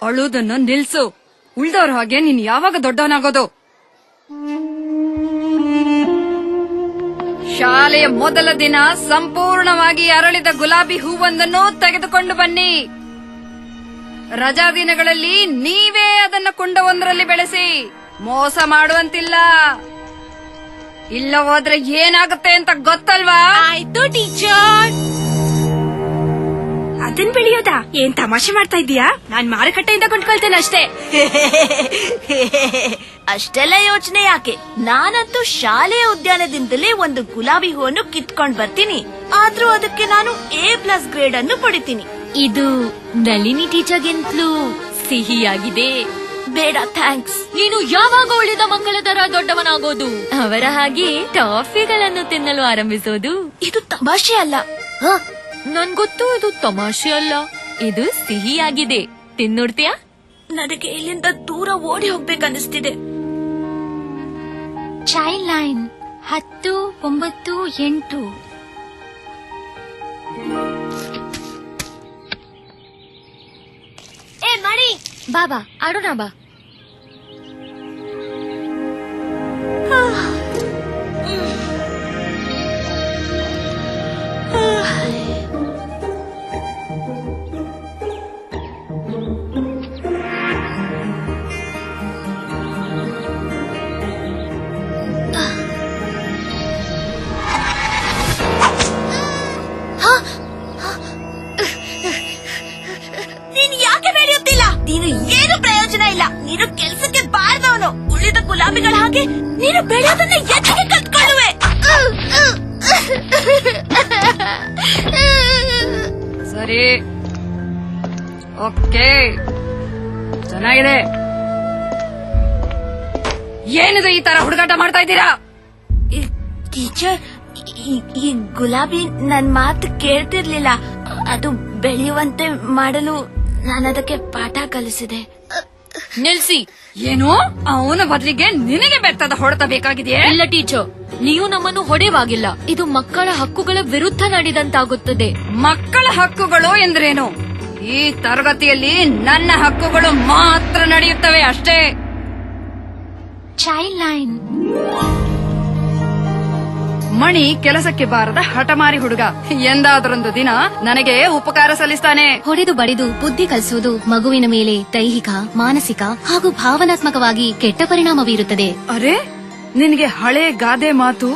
ಅಳುವುದನ್ನ ನಿಲ್ಸು. ಉಳ್ದವ್ರ ಹಾಗೆ ನೀನ್ ಯಾವಾಗ ದೊಡ್ಡವನಾಗೋದು? ಶಾಲೆಯ ಮೊದಲ ದಿನ ಸಂಪೂರ್ಣವಾಗಿ ಅರಳಿದ ಗುಲಾಬಿ ಹೂವೊಂದನ್ನು ತೆಗೆದುಕೊಂಡು ಬನ್ನಿ. ರಜಾ ದಿನಗಳಲ್ಲಿ ನೀವೇ ಅದನ್ನ ಕುಂಡವೊಂದರಲ್ಲಿ ಬೆಳೆಸಿ. ಮೋಸ ಮಾಡುವಂತಿಲ್ಲ. ಇಲ್ಲ ಹೋದ್ರೆ ಏನಾಗುತ್ತೆ ಅಂತ ಗೊತ್ತಲ್ವಾ? ಆಯ್ತು ಟೀಚರ್. ಅದನ್ ಬೆಳೆಯೋದಾ? ಏನ್ ತಮಾಷೆ ಮಾಡ್ತಾ ಇದೀಯಾ? ನಾನ್ ಮಾರುಕಟ್ಟೆಯಿಂದ ಕೊಂಡ್ಕೊಳ್ತೇನೆ ಅಷ್ಟೇ. ಅಷ್ಟೆಲ್ಲ ಯೋಚನೆ ಯಾಕೆ? ನಾನಂತೂ ಶಾಲೆಯ ಉದ್ಯಾನದಿಂದಲೇ ಒಂದು ಗುಲಾಬಿ ಹೂವನ್ನು ಕಿತ್ಕೊಂಡ್ ಬರ್ತೀನಿ. ಆದ್ರೂ ಅದಕ್ಕೆ ನಾನು A+ ಗ್ರೇಡ್ ಅನ್ನು ಪಡಿತೀನಿ. ಇದು ನಳಿನಿ ಟೀಚರ್ಗಿಂತಲೂ ಸಿಹಿಯಾಗಿದೆ. ಬೇಡ ಥ್ಯಾಂಕ್ಸ್. ನೀನು ಯಾವಾಗ ಉಳಿದ ಮಕ್ಕಳ ತರ ದೊಡ್ಡವನಾಗೋದು? ಅವರ ಹಾಗೆ ಟಾಫಿಗಳನ್ನು ತಿನ್ನಲು ಆರಂಭಿಸೋದು. ಇದು ತಮಾಷೆ ಅಲ್ಲ. ನನ್ಗೊತ್ತು ಇದು ತಮಾಷೆ ಅಲ್ಲ, ಇದು ಸಿಹಿಯಾಗಿದೆ. ತಿನ್ನೋಡ್ತೀಯಾ? ನನಗೆ ಇಲ್ಲಿಂದ ದೂರ ಓಡಿ ಹೋಗ್ಬೇಕನ್ನಿಸ್ತಿದೆ. Child line 10, 9, 8. ಮಣಿ, ಬಾಬಾ ಆಡೋಣ ಬಾ. ನೀನು ಯಾಕೆ ಬೆಳೆಯುತ್ತಿಲ್ಲ? ನೀನು ಏನು ಪ್ರಯೋಜನ ಇಲ್ಲ. ನೀನು ಕೆಲ್ಸಕ್ಕೆ ಬಾರದವನು. ಉಳಿದ ಗುಲಾಬಿಗಳ ಹಾಗೆ ನೀನು ಬೆಳೆಯೋದನ್ನ ಎತ್ತಿಗೆ ಕಲ್ತ್ಕೊಳ್ಳುವೆ. ಸರಿ, ಓಕೆ, ಚೆನ್ನಾಗಿದೆ. ಏನಿದೆ ಈ ತರ ಹುಡುಗಾಟ ಮಾಡ್ತಾ ಇದ್ದೀರಾ? ಟೀಚರ್, ಈ ಗುಲಾಬಿ ನನ್ ಮಾತು ಕೇಳ್ತಿರ್ಲಿಲ್ಲ. ಅದು ಬೆಳೆಯುವಂತೆ ಮಾಡಲು ನಾನದಕ್ಕೆ ಪಾಠ ಕಲಿಸಿದೆ. ನಿಲ್ಸಿ. ಏನು? ಅವನ ಬದಲಿಗೆ ನಿನಗೆ ಬೆತ್ತದ ಹೊಡೆತ ಬೇಕಾಗಿದೆಯೇ? ಇಲ್ಲ ಟೀಚರ್, ನೀವು ನಮ್ಮನ್ನು ಹೊಡೆವಾಗಿಲ್ಲ. ಇದು ಮಕ್ಕಳ ಹಕ್ಕುಗಳ ವಿರುದ್ಧ ನಡೆದಂತಾಗುತ್ತದೆ. ಮಕ್ಕಳ ಹಕ್ಕುಗಳು ಎಂದ್ರೇನು? ಈ ತರಗತಿಯಲ್ಲಿ ನನ್ನ ಹಕ್ಕುಗಳು ಮಾತ್ರ ನಡೆಯುತ್ತವೆ ಅಷ್ಟೇ. Child line. ಮಣಿ ಕೆಲಸಕ್ಕೆ ಬಾರದ ಹಠಮಾರಿ ಹುಡುಗ. ಎಂದಾದರೊಂದು ದಿನ ನನಗೆ ಉಪಕಾರ ಸಲ್ಲಿಸ್ತಾನೆ. ಹೊಡೆದು ಬಡಿದು ಬುದ್ಧಿ ಕಲಿಸುವುದು ಮಗುವಿನ ಮೇಲೆ ದೈಹಿಕ, ಮಾನಸಿಕ ಹಾಗೂ ಭಾವನಾತ್ಮಕವಾಗಿ ಕೆಟ್ಟ ಪರಿಣಾಮ ಬೀರುತ್ತದೆ. ಅರೆ, ನಿನಗೆ ಹಳೆ ಗಾದೆ ಮಾತು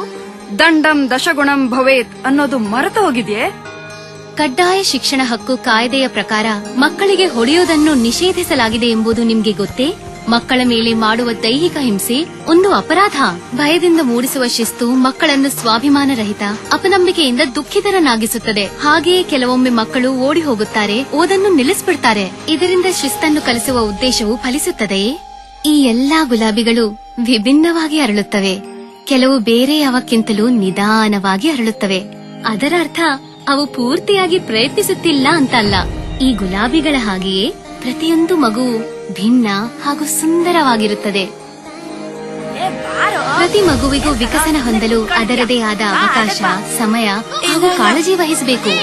ದಂಡಂ ದಶಗುಣಂ ಭವೇತ್ ಅನ್ನೋದು ಮರೆತು ಹೋಗಿದ್ಯೆ? ಕಡ್ಡಾಯ ಶಿಕ್ಷಣ ಹಕ್ಕು ಕಾಯ್ದೆಯ ಪ್ರಕಾರ ಮಕ್ಕಳಿಗೆ ಹೊಡೆಯುವುದನ್ನು ನಿಷೇಧಿಸಲಾಗಿದೆ ಎಂಬುದು ನಿಮ್ಗೆ ಗೊತ್ತೇ? ಮಕ್ಕಳ ಮೇಲೆ ಮಾಡುವ ದೈಹಿಕ ಹಿಂಸೆ ಒಂದು ಅಪರಾಧ. ಭಯದಿಂದ ಮೂಡಿಸುವ ಶಿಸ್ತು ಮಕ್ಕಳನ್ನು ಸ್ವಾಭಿಮಾನ ರಹಿತ, ಅಪನಂಬಿಕೆಯಿಂದ ದುಃಖಿತರನ್ನಾಗಿಸುತ್ತದೆ. ಹಾಗೆಯೇ ಕೆಲವೊಮ್ಮೆ ಮಕ್ಕಳು ಓಡಿ ಹೋಗುತ್ತಾರೆ, ಓದನ್ನು ನಿಲ್ಲಿಸ್ಬಿಡ್ತಾರೆ. ಇದರಿಂದ ಶಿಸ್ತನ್ನು ಕಲಿಸುವ ಉದ್ದೇಶವು ಫಲಿಸುತ್ತದೆಯೇ? ಈ ಎಲ್ಲಾ ಗುಲಾಬಿಗಳು ವಿಭಿನ್ನವಾಗಿ ಅರಳುತ್ತವೆ. ಕೆಲವು ಬೇರೆ ಯಾವಕ್ಕಿಂತಲೂ ನಿಧಾನವಾಗಿ ಅರಳುತ್ತವೆ. ಅದರ ಅರ್ಥ ಅವು ಪೂರ್ತಿಯಾಗಿ ಪ್ರಯತ್ನಿಸುತ್ತಿಲ್ಲ ಅಂತಲ್ಲ. ಈ ಗುಲಾಬಿಗಳ ಹಾಗೆಯೇ ಪ್ರತಿಯೊಂದು ಮಗುವು ಭಿನ್ನ ಹಾಗೂ ಸುಂದರವಾಗಿರುತ್ತದೆ. ಪ್ರತಿ ಮಗುವಿಗೂ ವಿಕಸನ ಹೊಂದಲು ಅದರದೇ ಆದ ಅವಕಾಶ, ಸಮಯ ಹಾಗೂ ಕಾಳಜಿ ವಹಿಸಬೇಕು.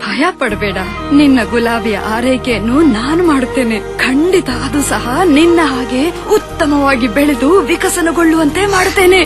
ಭಯ ಪಡಬೇಡ. ನಿನ್ನ ಗುಲಾಬಿಯ ಆರೈಕೆಯನ್ನು ನಾನು ಮಾಡುತ್ತೇನೆ. ಖಂಡಿತ ಅದು ಸಹ ನಿನ್ನ ಹಾಗೆ ಉತ್ತಮವಾಗಿ ಬೆಳೆದು ವಿಕಸನಗೊಳ್ಳುವಂತೆ ಮಾಡುತ್ತೇನೆ.